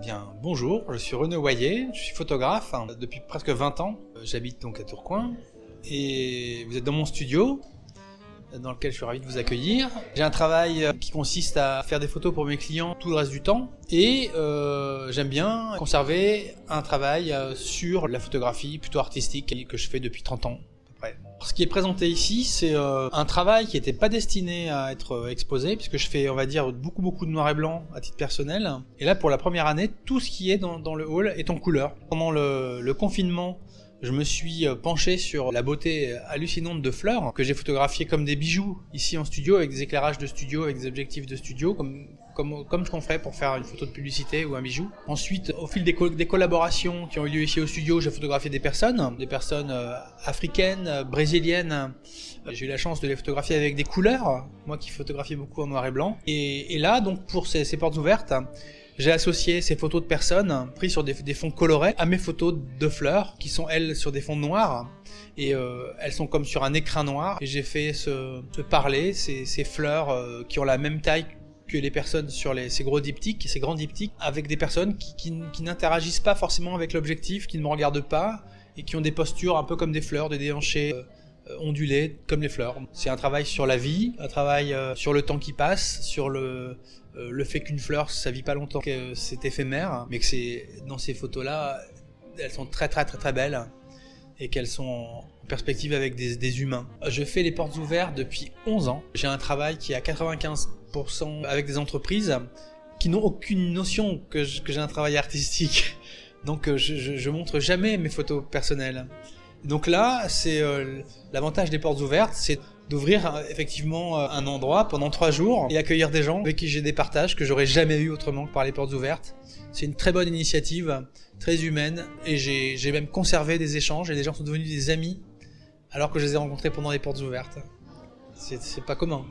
Bien, bonjour, je suis René Hoyer, je suis photographe depuis presque 20 ans. J'habite donc à Tourcoing et vous êtes dans mon studio dans lequel je suis ravi de vous accueillir. J'ai un travail qui consiste à faire des photos pour mes clients tout le reste du temps et j'aime bien conserver un travail sur la photographie plutôt artistique que je fais depuis 30 ans. Ce qui est présenté ici, c'est un travail qui n'était pas destiné à être exposé, puisque je fais, on va dire, beaucoup de noir et blanc à titre personnel. Et là, pour la première année, tout ce qui est dans le hall est en couleur. Pendant le confinement, je me suis penché sur la beauté hallucinante de fleurs, que j'ai photographiées comme des bijoux ici en studio, avec des éclairages de studio, avec des objectifs de studio, comme ce qu'on ferait pour faire une photo de publicité ou un bijou. Ensuite, au fil des collaborations qui ont eu lieu ici au studio, j'ai photographié des personnes africaines, brésiliennes. J'ai eu la chance de les photographier avec des couleurs, moi qui photographiais beaucoup en noir et blanc. Et là, donc pour ces portes ouvertes, j'ai associé ces photos de personnes prises sur des fonds colorés à mes photos de fleurs qui sont elles sur des fonds noirs et elles sont comme sur un écrin noir et j'ai fait se parler ces fleurs qui ont la même taille que les personnes sur ces grands diptyques avec des personnes qui n'interagissent pas forcément avec l'objectif, qui ne me regardent pas et qui ont des postures un peu comme des fleurs, des déhanchés ondulés comme les fleurs. C'est un travail sur la vie, un travail sur le temps qui passe, sur le fait qu'une fleur, ça vit pas longtemps, que c'est éphémère, mais que dans ces photos-là, elles sont très belles et qu'elles sont en perspective avec des humains. Je fais les portes ouvertes depuis 11 ans. J'ai un travail qui est à 95% avec des entreprises qui n'ont aucune notion que j'ai un travail artistique. Donc je montre jamais mes photos personnelles. Donc là, c'est l'avantage des portes ouvertes, c'est d'ouvrir effectivement un endroit pendant 3 jours et accueillir des gens avec qui j'ai des partages que j'aurais jamais eu autrement que par les portes ouvertes. C'est une très bonne initiative, très humaine, et j'ai même conservé des échanges et des gens sont devenus des amis alors que je les ai rencontrés pendant les portes ouvertes. C'est pas commun.